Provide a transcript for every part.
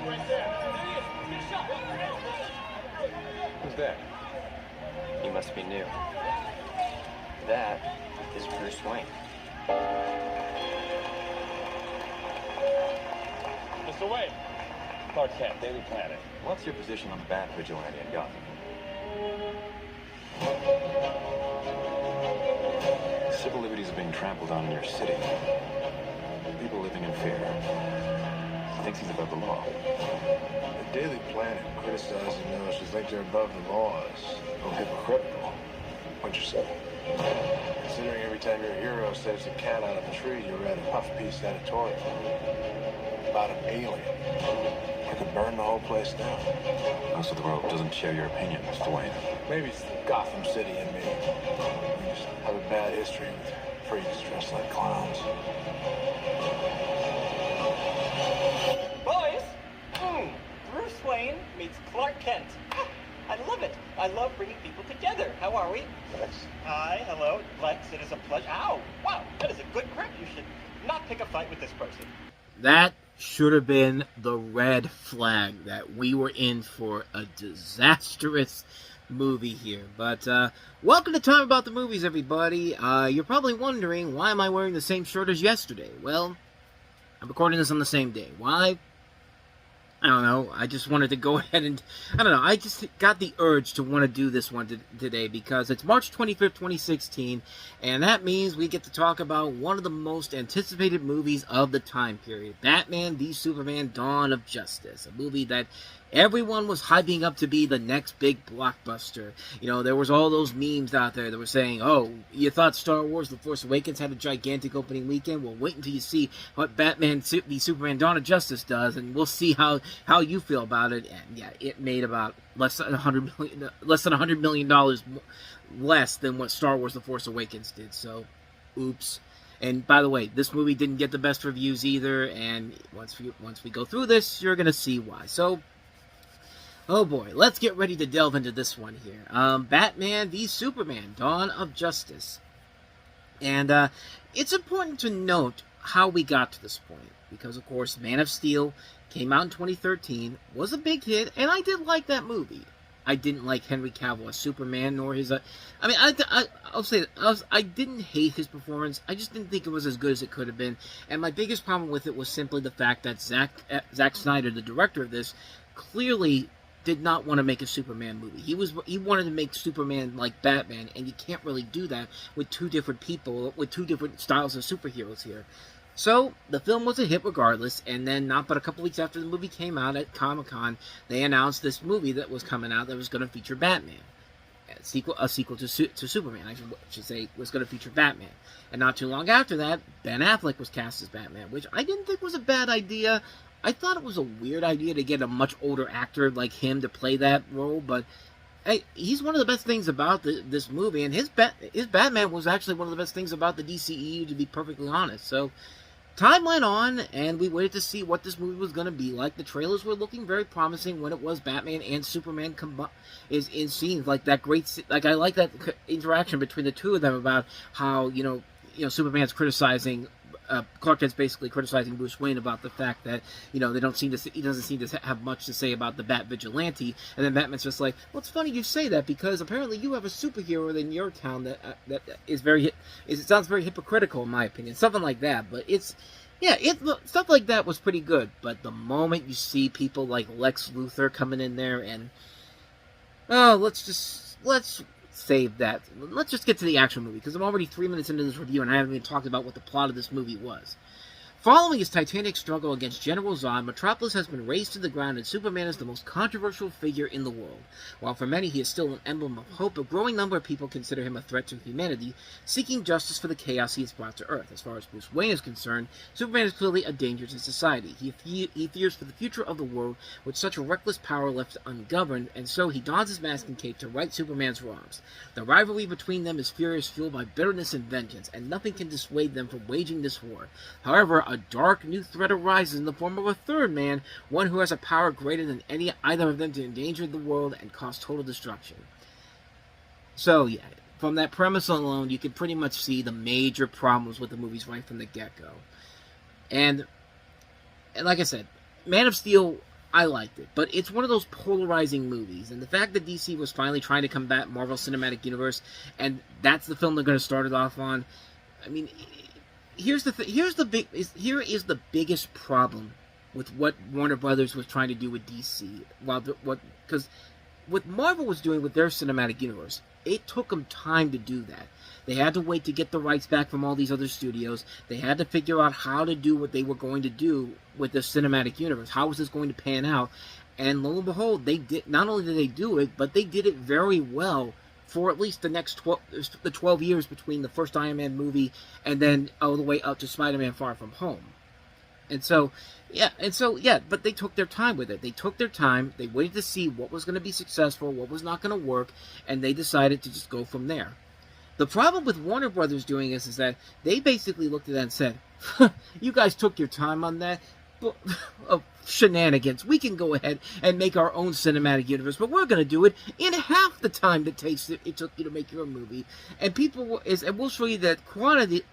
Who's that? You must be new. That is Bruce Wayne. Mr. Wayne. Clark Kent, Daily Planet. What's your position on the Bat Vigilante in Gotham? Civil liberties are being trampled on in your city. People living in fear. He thinks he's above the law. The Daily Planet criticizing those who think they're above the law is a little hypocritical. What'd you say? Considering every time your hero says a cat out of a tree, you read a puff-piece editorial about an alien. I could burn the whole place down. Most of the world doesn't share your opinion, Mr. Wayne. Maybe it's the Gotham City in me. We just have a bad history with freaks dressed like clowns. Boys, Bruce Wayne meets Clark Kent. I love it. I love bringing people together. How are we? Lex. Hi, hello, Lex. It is a pleasure. Ow, wow, that is a good grip. You should not pick a fight with this person. That should have been the red flag that we were in for a disastrous movie here. But welcome to Time About the Movies, everybody. You're probably wondering, why am I wearing the same shirt as yesterday? Well, I'm recording this on the same day. Why? I don't know. I just wanted to go ahead and, I don't know, I just got the urge to want to do this one today because it's March 25th, 2016, and that means we get to talk about one of the most anticipated movies of the time period, Batman v Superman: Dawn of Justice, a movie that everyone was hyping up to be the next big blockbuster. You know, there was all those memes out there that were saying, oh, you thought Star Wars The Force Awakens had a gigantic opening weekend? Well, wait until you see what Batman v Superman: Dawn of Justice does, and we'll see how you feel about it. And yeah, it made about less than $100 million less than what Star Wars The Force Awakens did. So, oops. And by the way, this movie didn't get the best reviews either, and once we go through this, you're gonna see why. So, oh boy, let's get ready to delve into this one here. Batman v Superman: Dawn of Justice. And it's important to note how we got to this point, because of course Man of Steel came out in 2013, was a big hit, and I did like that movie. I didn't like Henry Cavill as Superman, nor his... I'll say that, I didn't hate his performance, I just didn't think it was as good as it could have been, and my biggest problem with it was simply the fact that Zack Snyder, the director of this, clearly did not want to make a Superman movie. He wanted to make Superman like Batman, and you can't really do that with two different people, with two different styles of superheroes here. So, the film was a hit regardless, and then not but a couple weeks after the movie came out at Comic-Con, they announced this movie that was coming out that was going to feature Batman. A sequel to Superman, I should say, was going to feature Batman. And not too long after that, Ben Affleck was cast as Batman, which I didn't think was a bad idea. I thought it was a weird idea to get a much older actor like him to play that role, but hey, he's one of the best things about this movie, and his Batman was actually one of the best things about the DCEU, to be perfectly honest. So, time went on, and we waited to see what this movie was going to be like. The trailers were looking very promising when it was Batman and Superman is in scenes like that I like that interaction between the two of them about how, you know, Superman's criticizing Clark Kent's basically criticizing Bruce Wayne about the fact that, you know, he doesn't seem to have much to say about the Bat Vigilante, and then Batman's just like, well, it's funny you say that, because apparently you have a superhero in your town that is it sounds very hypocritical in my opinion, something like that, but stuff like that was pretty good, but the moment you see people like Lex Luthor coming in there and, let's save that. Let's just get to the actual movie, because I'm already 3 minutes into this review and I haven't even talked about what the plot of this movie was. Following his titanic struggle against General Zod, Metropolis has been razed to the ground, and Superman is the most controversial figure in the world. While for many he is still an emblem of hope, a growing number of people consider him a threat to humanity, seeking justice for the chaos he has brought to Earth. As far as Bruce Wayne is concerned, Superman is clearly a danger to society. He fears for the future of the world with such a reckless power left ungoverned, and so he dons his mask and cape to right Superman's wrongs. The rivalry between them is furious, fueled by bitterness and vengeance, and nothing can dissuade them from waging this war. However, a dark new threat arises in the form of a third man, one who has a power greater than either of them to endanger the world and cause total destruction. So yeah, from that premise alone, you can pretty much see the major problems with the movies right from the get-go. And like I said, Man of Steel I liked it, but it's one of those polarizing movies, and the fact that DC was finally trying to combat Marvel Cinematic Universe, and that's the film they're going to start it off on. I mean, here is the biggest problem with what Warner Brothers was trying to do with DC. Because what Marvel was doing with their cinematic universe, it took them time to do that. They had to wait to get the rights back from all these other studios. They had to figure out how to do what they were going to do with the cinematic universe. How was this going to pan out? And lo and behold, they did. Not only did they do it, but they did it very well for at least the 12 years between the first Iron Man movie and then all the way up to Spider-Man Far From Home. But they took their time with it. They took their time. They waited to see what was going to be successful, what was not going to work, and they decided to just go from there. The problem with Warner Brothers doing this is that they basically looked at that and said, you guys took your time on that. Shenanigans. We can go ahead and make our own cinematic universe, but we're going to do it in half the time it took you to make your movie. And we'll show you that quality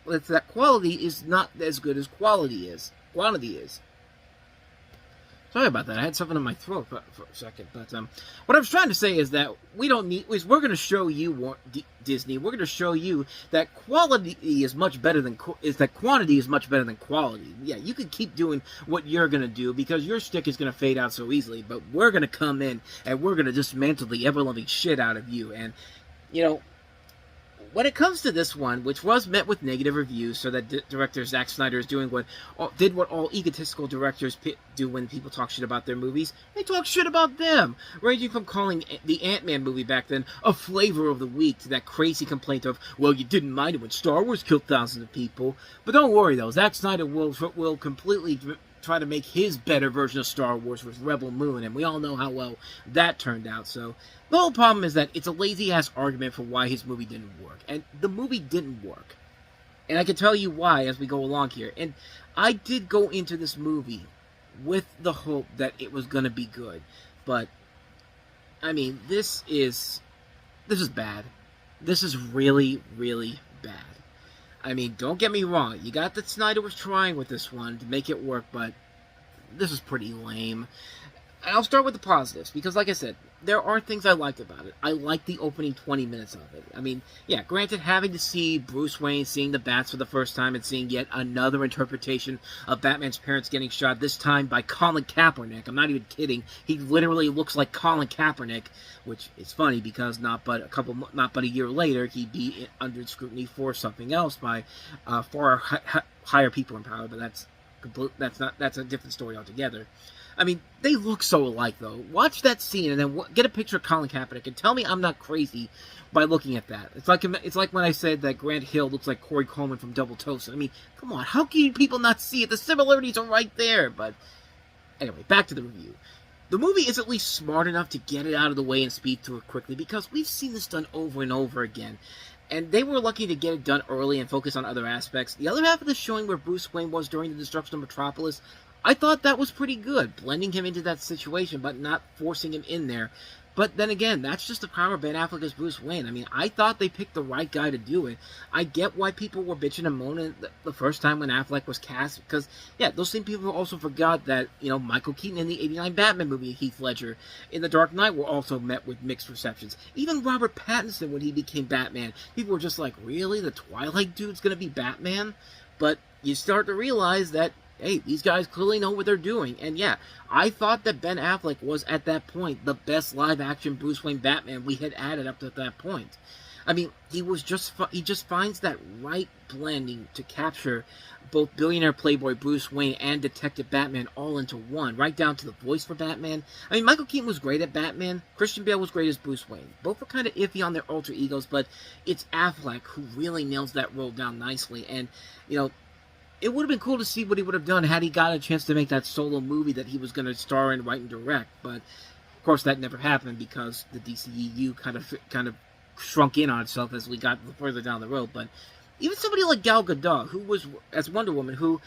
is not as good as quality is. Quantity is. Sorry about that. I had something in my throat for a second. But what I was trying to say is that we're going to show you, Disney. We're going to show you that quality is much better than quantity is much better than quality. Yeah, you can keep doing what you're going to do because your stick is going to fade out so easily. But we're going to come in and we're going to dismantle the ever-loving shit out of you. And when it comes to this one, which was met with negative reviews, so that director Zack Snyder is doing what all egotistical directors do when people talk shit about their movies. They talk shit about them, ranging from calling the Ant-Man movie back then a flavor of the week to that crazy complaint of, well, you didn't mind it when Star Wars killed thousands of people. But don't worry, though. Zack Snyder will completely try to make his better version of Star Wars with Rebel Moon, and we all know how well that turned out. So the whole problem is that it's a lazy-ass argument for why his movie didn't work. And the movie didn't work. And I can tell you why as we go along here. And I did go into this movie with the hope that it was going to be good. But, I mean, this is bad. This is really, really bad. I mean, don't get me wrong. You got that Snyder was trying with this one to make it work, but this is pretty lame. And I'll start with the positives, because like I said, there are things I liked about it. I liked the opening 20 minutes of it. I mean, yeah, granted, having to see Bruce Wayne seeing the bats for the first time and seeing yet another interpretation of Batman's parents getting shot, this time by Colin Kaepernick. I'm not even kidding. He literally looks like Colin Kaepernick, which is funny because not but a year later, he'd be under scrutiny for something else by far higher people in power, but that's a different story altogether. I mean, they look so alike, though. Watch that scene and then get a picture of Colin Kaepernick and tell me I'm not crazy by looking at that. It's like when I said that Grant Hill looks like Corey Coleman from Double Toasted. I mean, come on, how can people not see it? The similarities are right there. But anyway, back to the review. The movie is at least smart enough to get it out of the way and speed through it quickly, because we've seen this done over and over again. And they were lucky to get it done early and focus on other aspects. The other half of the showing where Bruce Wayne was during the destruction of Metropolis, I thought that was pretty good, blending him into that situation, but not forcing him in there. But then again, that's just the power of Ben Affleck as Bruce Wayne. I mean, I thought they picked the right guy to do it. I get why people were bitching and moaning the first time when Affleck was cast, because, yeah, those same people also forgot that, Michael Keaton in the 89 Batman movie, Heath Ledger in The Dark Knight were also met with mixed receptions. Even Robert Pattinson, when he became Batman, people were just like, really? The Twilight dude's gonna be Batman? But you start to realize that, hey, these guys clearly know what they're doing. And yeah, I thought that Ben Affleck was, at that point, the best live-action Bruce Wayne Batman we had added up to that point. I mean, he just finds that right blending to capture both billionaire playboy Bruce Wayne and Detective Batman all into one, right down to the voice for Batman. I mean, Michael Keaton was great at Batman. Christian Bale was great as Bruce Wayne. Both were kind of iffy on their alter egos, but it's Affleck who really nails that role down nicely. And, it would have been cool to see what he would have done had he got a chance to make that solo movie that he was going to star in, write, and direct. But, of course, that never happened because the DCEU kind of shrunk in on itself as we got further down the road. But even somebody like Gal Gadot, who was, as Wonder Woman, who,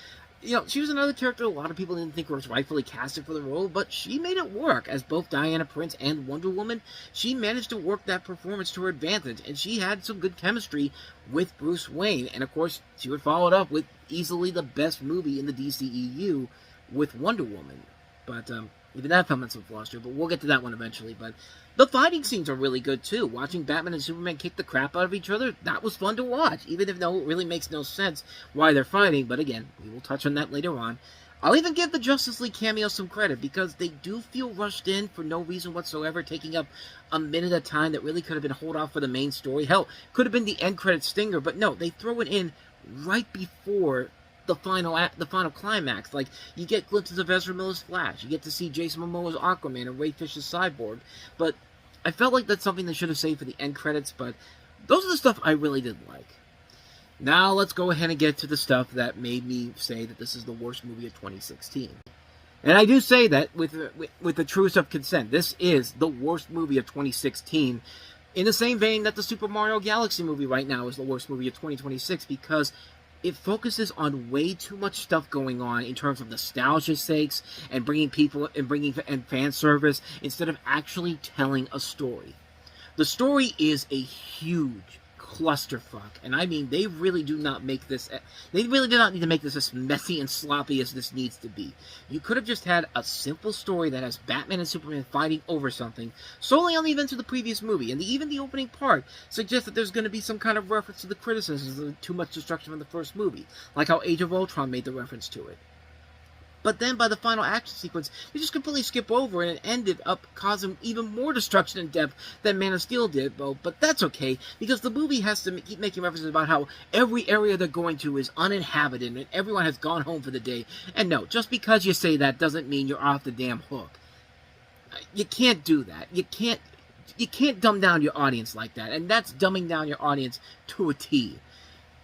she was another character a lot of people didn't think was rightfully casted for the role, but she made it work. As both Diana Prince and Wonder Woman, she managed to work that performance to her advantage, and she had some good chemistry with Bruce Wayne. And, of course, she would follow it up with easily the best movie in the DCEU with Wonder Woman. But, Even that felt some flaws too, but we'll get to that one eventually. But the fighting scenes are really good too. Watching Batman and Superman kick the crap out of each other, that was fun to watch. Even if it really makes no sense why they're fighting. But again, we will touch on that later on. I'll even give the Justice League cameos some credit because they do feel rushed in for no reason whatsoever, taking up a minute of time that really could have been hold off for the main story. Hell, could have been the end credit stinger, but no, they throw it in right before the final climax. Like, you get glimpses of Ezra Miller's Flash, you get to see Jason Momoa's Aquaman and Ray Fisher's Cyborg, but I felt like that's something they should have saved for the end credits, but those are the stuff I really did like. Now let's go ahead and get to the stuff that made me say that this is the worst movie of 2016. And I do say that with the truest of consent. This is the worst movie of 2016, in the same vein that the Super Mario Galaxy movie right now is the worst movie of 2026, because it focuses on way too much stuff going on in terms of nostalgia sakes and bringing fan service instead of actually telling a story. The story is a huge clusterfuck, and I mean, they really do not need to make this as messy and sloppy as this needs to be. You could have just had a simple story that has Batman and Superman fighting over something solely on the events of the previous movie, and even the opening part suggests that there's going to be some kind of reference to the criticisms of too much destruction from the first movie, like how Age of Ultron made the reference to it. But then by the final action sequence, they just completely skip over and it ended up causing even more destruction and death than Man of Steel did. But that's okay, because the movie has to keep making references about how every area they're going to is uninhabited and everyone has gone home for the day. And no, just because you say that doesn't mean you're off the damn hook. You can't do that. You can't dumb down your audience like that, and that's dumbing down your audience to a T.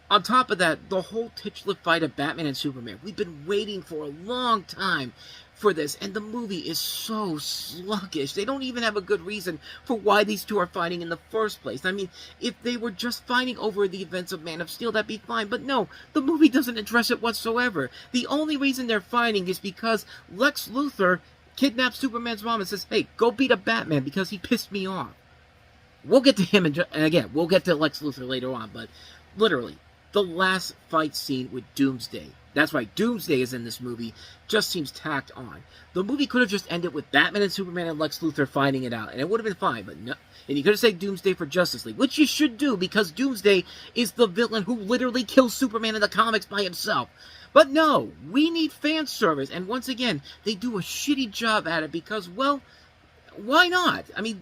On top of that, the whole titular fight of Batman and Superman, we've been waiting for a long time for this, and the movie is so sluggish. They don't even have a good reason for why these two are fighting in the first place. I mean, if they were just fighting over the events of Man of Steel, that'd be fine, but no, the movie doesn't address it whatsoever. The only reason they're fighting is because Lex Luthor kidnaps Superman's mom and says, hey, go beat up Batman because he pissed me off. We'll get to him, and again, we'll get to Lex Luthor later on, but literally, the last fight scene with Doomsday. That's right, Doomsday is in this movie. Just seems tacked on. The movie could have just ended with Batman and Superman and Lex Luthor fighting it out, and it would have been fine, but no. And you could have said Doomsday for Justice League, which you should do, because Doomsday is the villain who literally kills Superman in the comics by himself. But no, we need fan service, and once again, they do a shitty job at it because, well, why not? I mean,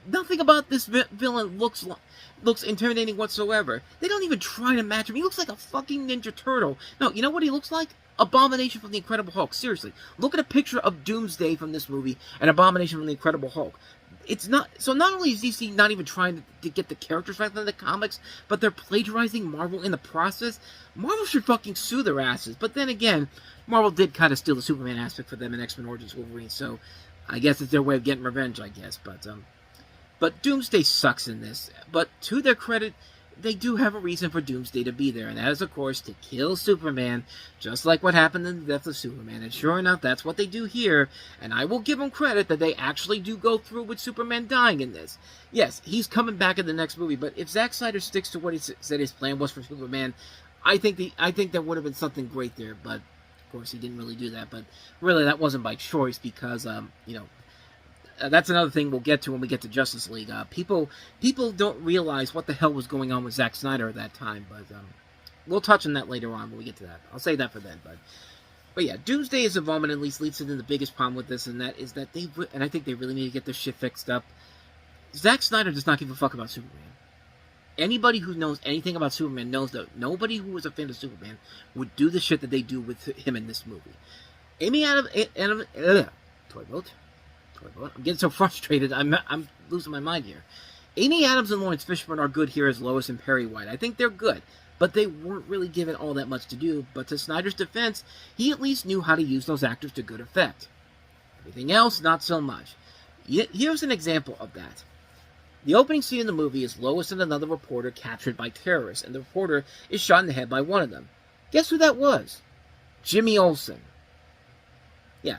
nothing about this villain looks intimidating whatsoever. They don't even try to match him. He looks like a fucking Ninja Turtle. No, you know what he looks like? Abomination from the Incredible Hulk. Seriously. Look at a picture of Doomsday from this movie and Abomination from the Incredible Hulk. It's not... So not only is DC not even trying to get the characters right from the comics, but they're plagiarizing Marvel in the process. Marvel should fucking sue their asses. But then again, Marvel did kind of steal the Superman aspect for them in X-Men Origins Wolverine, so I guess it's their way of getting revenge, I guess. But Doomsday sucks in this. But to their credit, they do have a reason for Doomsday to be there, and that is, of course, to kill Superman, just like what happened in the death of Superman. And sure enough, that's what they do here, and I will give them credit that they actually do go through with Superman dying in this. Yes, he's coming back in the next movie, but if Zack Snyder sticks to what he said his plan was for Superman, I think there would have been something great there, but of course he didn't really do that. But really, that wasn't by choice, because, that's another thing we'll get to when we get to Justice League. People don't realize what the hell was going on with Zack Snyder at that time, but we'll touch on that later on when we get to that. I'll save that for then, but yeah, Doomsday is involvement at least leads to the biggest problem with this, and that is that I think they really need to get this shit fixed up. Zack Snyder does not give a fuck about Superman. Anybody who knows anything about Superman knows that nobody who is a fan of Superman would do the shit that they do with him in this movie. I'm getting so frustrated, I'm losing my mind here. Amy Adams and Lawrence Fishburne are good here as Lois and Perry White. I think they're good, but they weren't really given all that much to do. But to Snyder's defense, he at least knew how to use those actors to good effect. Everything else, not so much. Here's an example of that. The opening scene in the movie is Lois and another reporter captured by terrorists, and the reporter is shot in the head by one of them. Guess who that was? Jimmy Olsen. Yeah.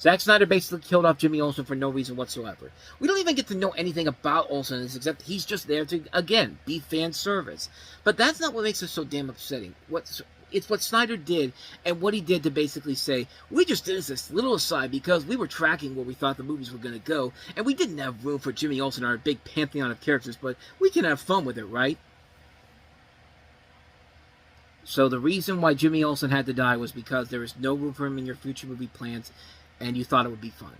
Zack Snyder basically killed off Jimmy Olsen for no reason whatsoever. We don't even get to know anything about Olsen except he's just there to, again, be fan service. But that's not what makes it so damn upsetting. it's what Snyder did, and what he did to basically say, we just did this little aside because we were tracking where we thought the movies were going to go, and we didn't have room for Jimmy Olsen, our big pantheon of characters, but we can have fun with it, right? So the reason why Jimmy Olsen had to die was because there is no room for him in your future movie plans, and you thought it would be fun.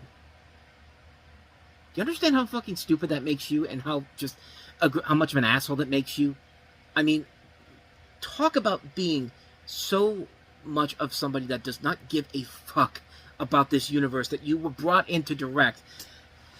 Do you understand how fucking stupid that makes you, and how much of an asshole that makes you? I mean, talk about being so much of somebody that does not give a fuck about this universe that you were brought in to direct.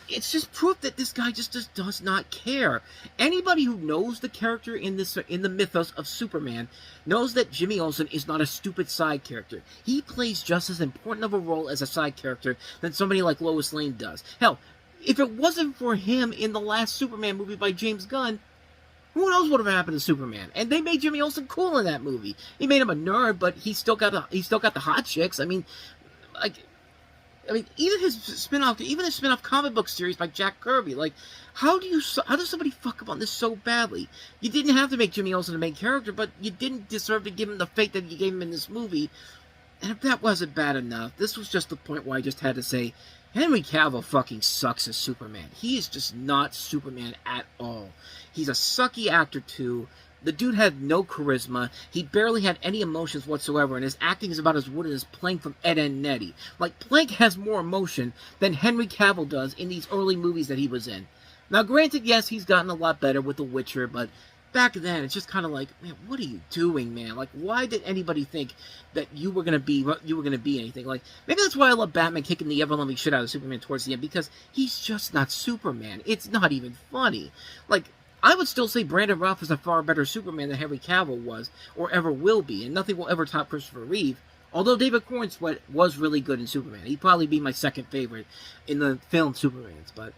It's just proof that this guy just does not care. Anybody who knows the character in the mythos of Superman knows that Jimmy Olsen is not a stupid side character. He plays just as important of a role as a side character than somebody like Lois Lane does. Hell, if it wasn't for him in the last Superman movie by James Gunn, who knows what would have happened to Superman? And they made Jimmy Olsen cool in that movie. He made him a nerd, but he still got the hot chicks. I mean, even his spin-off comic book series by Jack Kirby. Like, how does somebody fuck up on this so badly? You didn't have to make Jimmy Olsen the main character, but you didn't deserve to give him the fate that you gave him in this movie. And if that wasn't bad enough, this was just the point where I just had to say, Henry Cavill fucking sucks as Superman. He is just not Superman at all. He's a sucky actor too. The dude had no charisma. He barely had any emotions whatsoever, and his acting is about as wooden as Plank from Ed, Edd n Eddy. Like, Plank has more emotion than Henry Cavill does in these early movies that he was in. Now, granted, yes, he's gotten a lot better with The Witcher, but back then, it's just kind of like, man, what are you doing, man? Like, why did anybody think that you were gonna be anything? Like, maybe that's why I love Batman kicking the ever-loving shit out of Superman towards the end, because he's just not Superman. It's not even funny. Like, I would still say Brandon Routh is a far better Superman than Henry Cavill was, or ever will be, and nothing will ever top Christopher Reeve. Although David Cornsweet was really good in Superman. He'd probably be my second favorite in the film Supermans, but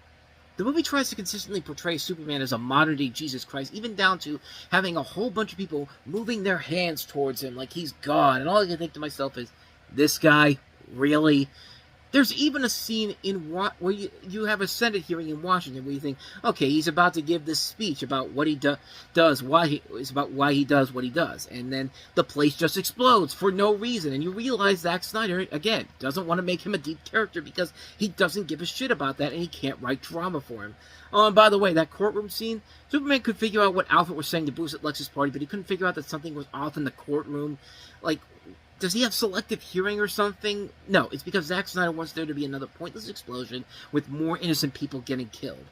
the movie tries to consistently portray Superman as a modern-day Jesus Christ, even down to having a whole bunch of people moving their hands towards him like he's God, and all I can think to myself is, this guy, really? There's even a scene where you have a Senate hearing in Washington where you think, okay, he's about to give this speech about what he does, why he does what he does, and then the place just explodes for no reason, and you realize Zack Snyder, again, doesn't want to make him a deep character because he doesn't give a shit about that, and he can't write drama for him. Oh, and by the way, that courtroom scene, Superman could figure out what Alfred was saying to Bruce at Lex's party, but he couldn't figure out that something was off in the courtroom. Like, does he have selective hearing or something? No, it's because Zack Snyder wants there to be another pointless explosion with more innocent people getting killed.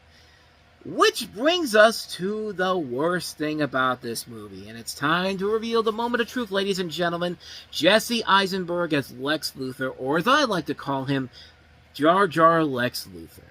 Which brings us to the worst thing about this movie, and it's time to reveal the moment of truth, ladies and gentlemen. Jesse Eisenberg as Lex Luthor, or as I like to call him, Jar Jar Lex Luthor.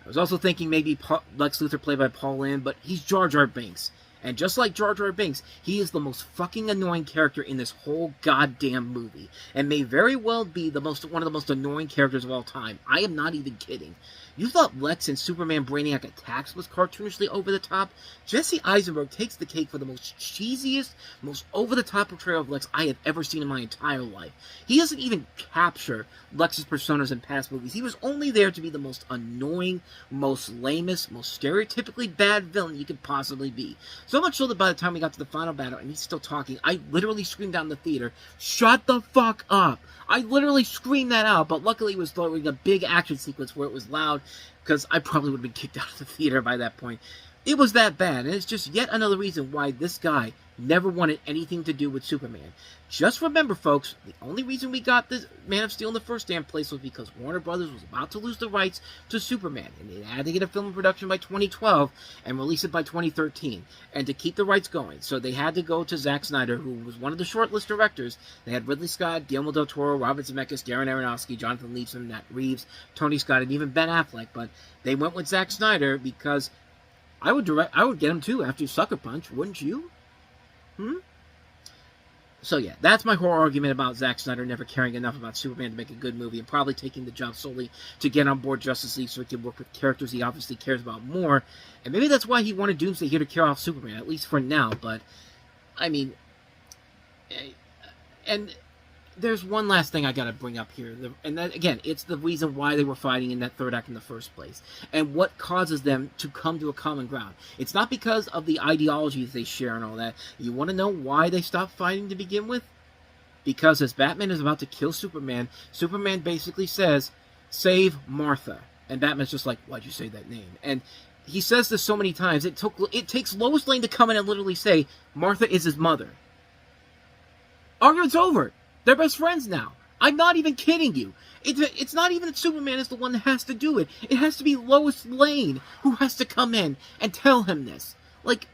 I was also thinking maybe Lex Luthor played by Paul Lynde, but he's Jar Jar Binks. And just like Jar Jar Binks, he is the most fucking annoying character in this whole goddamn movie. And may very well be one of the most annoying characters of all time. I am not even kidding. You thought Lex in Superman Brainiac Attacks was cartoonishly over the top? Jesse Eisenberg takes the cake for the most cheesiest, most over-the-top portrayal of Lex I have ever seen in my entire life. He doesn't even capture Lex's personas in past movies. He was only there to be the most annoying, most lamest, most stereotypically bad villain you could possibly be. So much so that by the time we got to the final battle and he's still talking, I literally screamed out in the theater, "Shut the fuck up!" I literally screamed that out, but luckily it was during a big action sequence where it was loud, because I probably would have been kicked out of the theater by that point. It was that bad, and it's just yet another reason why this guy never wanted anything to do with Superman. Just remember, folks, the only reason we got this Man of Steel in the first damn place was because Warner Brothers was about to lose the rights to Superman, and they had to get a film in production by 2012 and release it by 2013, and to keep the rights going. So they had to go to Zack Snyder, who was one of the shortlist directors. They had Ridley Scott, Guillermo del Toro, Robert Zemeckis, Darren Aronofsky, Jonathan Liebsen, Matt Reeves, Tony Scott, and even Ben Affleck, but they went with Zack Snyder because I would get him too after Sucker Punch, wouldn't you? So yeah, that's my whole argument about Zack Snyder never caring enough about Superman to make a good movie, and probably taking the job solely to get on board Justice League so he can work with characters he obviously cares about more. And maybe that's why he wanted Doomsday here to kill off Superman, at least for now. But, I mean, and there's one last thing I gotta bring up here, and that, again, it's the reason why they were fighting in that third act in the first place, and what causes them to come to a common ground. It's not because of the ideologies they share and all that. You want to know why they stopped fighting to begin with? Because as Batman is about to kill Superman, Superman basically says, "Save Martha." And Batman's just like, "Why'd you say that name?" And he says this so many times, it takes Lois Lane to come in and literally say, "Martha is his mother." Argument's over. They're best friends now. I'm not even kidding you. It's not even that Superman is the one that has to do it. It has to be Lois Lane who has to come in and tell him this. Like...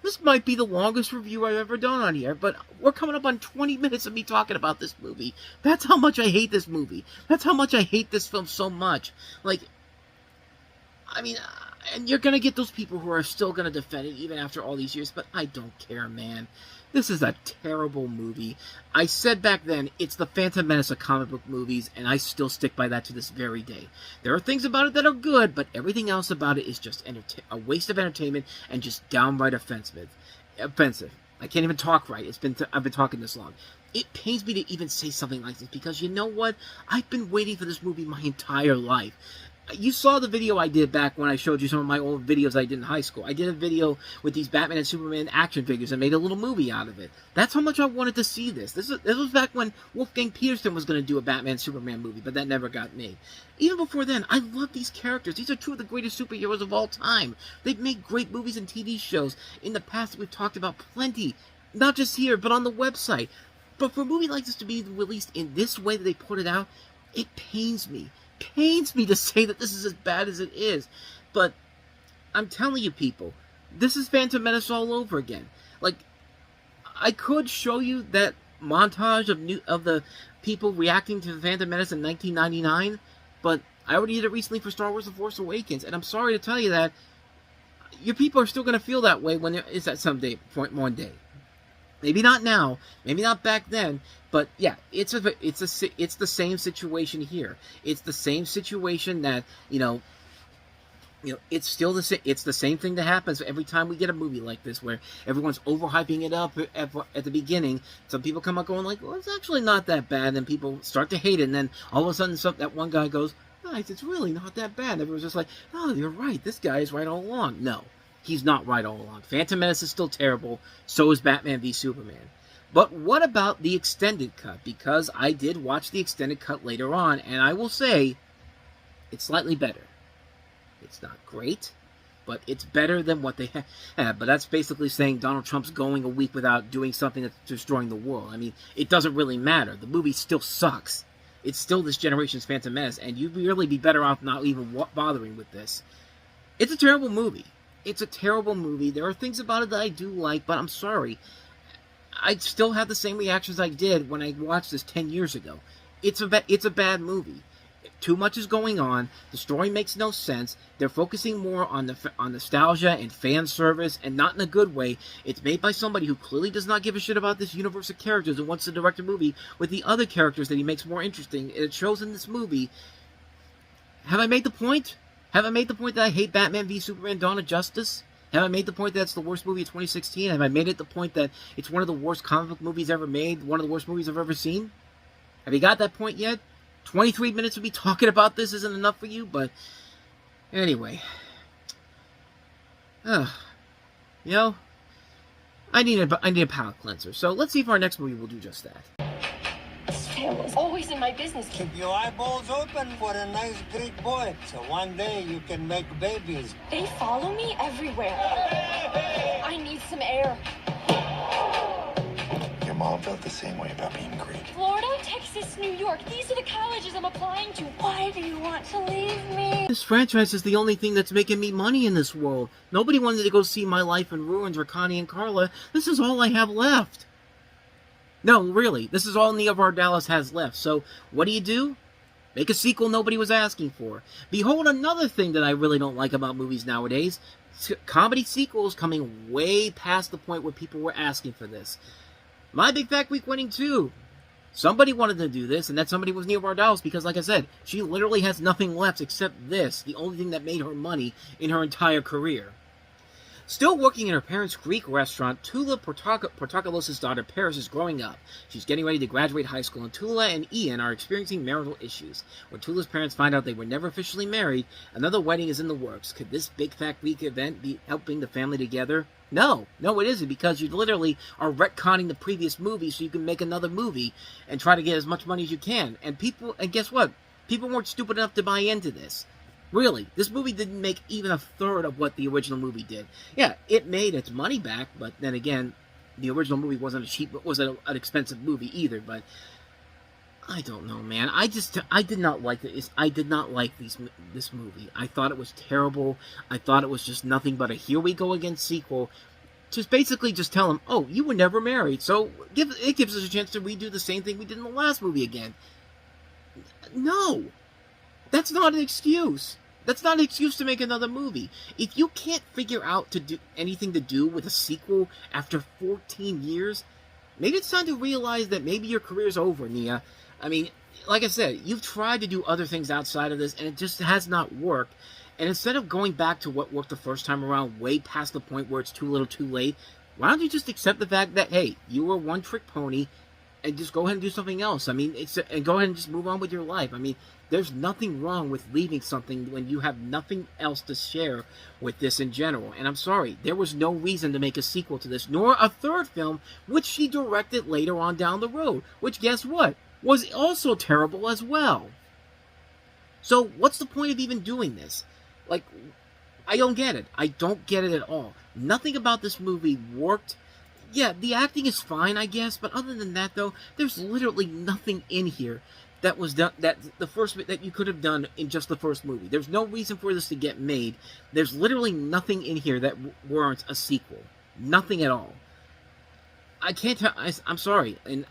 This might be the longest review I've ever done on here, but we're coming up on 20 minutes of me talking about this movie. That's how much I hate this movie. That's how much I hate this film so much. Like, I mean, and you're going to get those people who are still going to defend it even after all these years, but I don't care, man. This is a terrible movie. I said back then, it's the Phantom Menace of comic book movies, and I still stick by that to this very day. There are things about it that are good, but everything else about it is just a waste of entertainment and just downright offensive. I can't even talk right. I've been talking this long. It pains me to even say something like this, because you know what? I've been waiting for this movie my entire life. You saw the video I did back when I showed you some of my old videos I did in high school. I did a video with these Batman and Superman action figures and made a little movie out of it. That's how much I wanted to see this. This was back when Wolfgang Peterson was going to do a Batman Superman movie, but that never got made. Even before then, I love these characters. These are two of the greatest superheroes of all time. They've made great movies and TV shows. In the past, we've talked about plenty. Not just here, but on the website. But for a movie like this to be released in this way that they put it out, it pains me. Pains me to say that this is as bad as it is, but I'm telling you people, this is Phantom Menace all over again. Like, I could show you that montage of the people reacting to Phantom Menace in 1999, but I already did it recently for Star Wars: The Force Awakens, and I'm sorry to tell you that your people are still going to feel that way when there is that one day. Maybe not now, maybe not back then, but yeah, it's the same situation here. It's the same situation that, it's still it's the same thing that happens every time we get a movie like this, where everyone's overhyping it up at the beginning. Some people come out going like, well, it's actually not that bad, and then people start to hate it, and then all of a sudden that one guy goes, nice, it's really not that bad. And everyone's just like, oh, you're right, this guy is right all along. No. He's not right all along. Phantom Menace is still terrible. So is Batman v Superman. But what about the extended cut? Because I did watch the extended cut later on, and I will say, it's slightly better. It's not great, but it's better than what they had. But that's basically saying Donald Trump's going a week without doing something that's destroying the world. I mean, it doesn't really matter. The movie still sucks. It's still this generation's Phantom Menace, and you'd really be better off not even bothering with this. It's a terrible movie. It's a terrible movie. There are things about it that I do like, but I'm sorry. I still have the same reactions I did when I watched this 10 years ago. It's a bad movie. Too much is going on. The story makes no sense. They're focusing more on nostalgia and fan service, and not in a good way. It's made by somebody who clearly does not give a shit about this universe of characters and wants to direct a movie with the other characters that he makes more interesting. It shows in this movie. Have I made the point? Have I made the point that I hate Batman v Superman: Dawn of Justice? Have I made the point that it's the worst movie of 2016? Have I made it the point that it's one of the worst comic book movies ever made? One of the worst movies I've ever seen? Have you got that point yet? 23 minutes of me talking about this isn't enough for you, but anyway. I need a palate cleanser. So let's see if our next movie will do just that. Was always in my business. Keep your eyeballs open for a nice Greek boy, so one day you can make babies. They follow me everywhere. I need some air. Your mom felt the same way about being Greek. Florida, Texas, New York. These are the colleges I'm applying to. Why do you want to leave me? This franchise is the only thing that's making me money in this world. Nobody wanted to go see My Life in Ruins or Connie and Carla. This is all I have left. No, really, this is all Nia Vardalos has left. So, what do? Make a sequel nobody was asking for. Behold another thing that I really don't like about movies nowadays. Comedy sequels coming way past the point where people were asking for this. My Big Fat Greek Wedding 2. Somebody wanted to do this, and that somebody was Nia Vardalos, because, like I said, she literally has nothing left except this. The only thing that made her money in her entire career. Still working in her parents' Greek restaurant, Tula Portokalos' daughter Paris is growing up. She's getting ready to graduate high school, and Tula and Ian are experiencing marital issues. When Tula's parents find out they were never officially married, another wedding is in the works. Could this Big Fat Greek event be helping the family together? No, it isn't, because you literally are retconning the previous movie so you can make another movie and try to get as much money as you can. And guess what? People weren't stupid enough to buy into this. Really, this movie didn't make even a third of what the original movie did. Yeah, it made its money back, but then again, the original movie wasn't an expensive movie either. But I don't know, man. I did not like this. I did not like this movie. I thought it was terrible. I thought it was just nothing but a here we go again sequel. Just basically just tell them, oh, you were never married, so it gives us a chance to redo the same thing we did in the last movie again. No, that's not an excuse. That's not an excuse to make another movie. If you can't figure out to do anything to do with a sequel after 14 years, maybe it's time to realize that maybe your career's over, Nia. I mean, like I said, you've tried to do other things outside of this, and it just has not worked. And instead of going back to what worked the first time around, way past the point where it's too little too late, why don't you just accept the fact that, hey, you were a one-trick pony, and just go ahead and do something else. I mean, and go ahead and just move on with your life. I mean, there's nothing wrong with leaving something when you have nothing else to share with this in general. And I'm sorry, there was no reason to make a sequel to this, nor a third film, which she directed later on down the road, which, guess what, was also terrible as well. So, what's the point of even doing this? Like, I don't get it. I don't get it at all. Nothing about this movie worked. Yeah, the acting is fine, I guess, but other than that, though, there's literally nothing in here that was done that you could have done in just the first movie. There's no reason for this to get made. There's literally nothing in here that warrants a sequel. Nothing at all. I can't tell. I'm sorry, and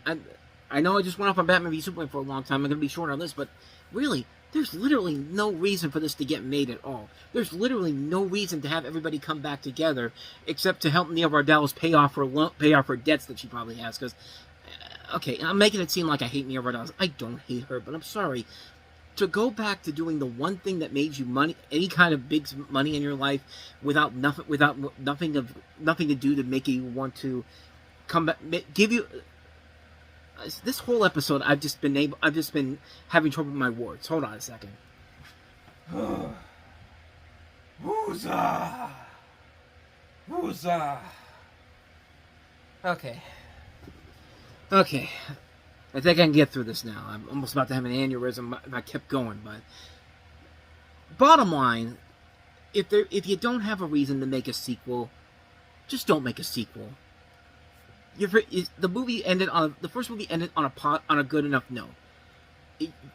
I know I just went off on Batman v Superman for a long time. I'm going to be short on this, but really, there's literally no reason for this to get made at all. There's literally no reason to have everybody come back together except to help Nia Vardalos pay off her debts that she probably has. Because, okay, I'm making it seem like I hate Nia Vardalos. I don't hate her, but I'm sorry. To go back to doing the one thing that made you money, any kind of big money in your life, without nothing to do to make you want to come back, give you. This whole episode, I've just been having trouble with my words. Hold on a second. Wooza. Okay. I think I can get through this now. I'm almost about to have an aneurysm if I kept going, but bottom line, if you don't have a reason to make a sequel, just don't make a sequel. The first movie ended on a good enough note.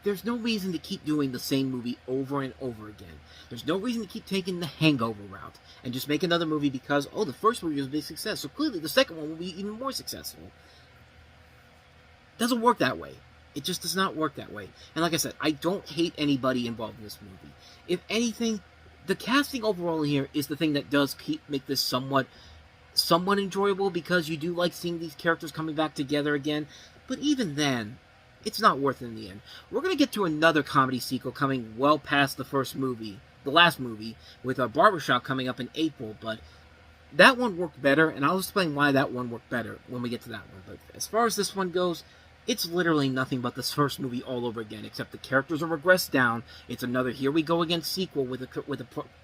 There's no reason to keep doing the same movie over and over again. There's no reason to keep taking the Hangover route and just make another movie because, oh, the first movie was a big success, so clearly the second one will be even more successful. It doesn't work that way. It just does not work that way. And like I said, I don't hate anybody involved in this movie. If anything, the casting overall here is the thing that does make this somewhat enjoyable, because you do like seeing these characters coming back together again. But even then, it's not worth it in the end. We're going to get to another comedy sequel coming well past the last movie, with a Barbershop coming up in April, but that one worked better, and I'll explain why that one worked better when we get to that one. But as far as this one goes, it's literally nothing but this first movie all over again, except the characters are regressed down. It's another here we go again sequel with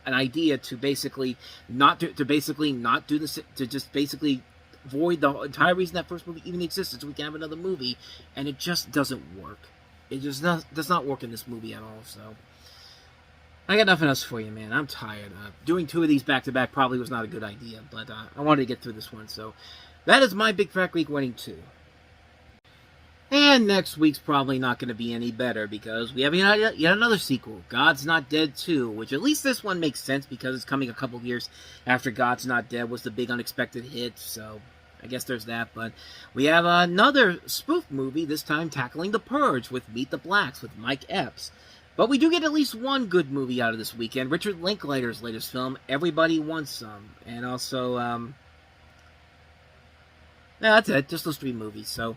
an idea to basically not do this, to just basically void the entire reason that first movie even existed, so we can have another movie, and it just doesn't work. It just does not work in this movie at all. So I got nothing else for you, man. I'm tired. Doing two of these back to back probably was not a good idea, but I wanted to get through this one. So that is my Big Fat Greek Wedding 2. And next week's probably not going to be any better, because we have yet another sequel, God's Not Dead 2, which at least this one makes sense because it's coming a couple of years after God's Not Dead was the big unexpected hit, so I guess there's that. But we have another spoof movie, this time tackling The Purge with Meet the Blacks with Mike Epps. But we do get at least one good movie out of this weekend, Richard Linklater's latest film, Everybody Wants Some, and also, that's it, just those three movies, so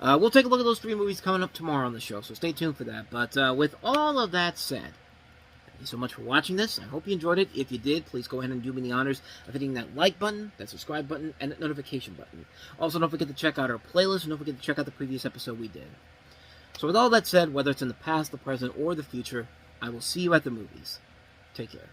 we'll take a look at those three movies coming up tomorrow on the show, so stay tuned for that. But with all of that said, you so much for watching this. I hope you enjoyed it. If you did, please go ahead and do me the honors of hitting that like button, that subscribe button, and that notification button. Also, don't forget to check out our playlist, and don't forget to check out the previous episode we did. So with all that said, whether it's in the past, the present, or the future, I will see you at the movies. Take care.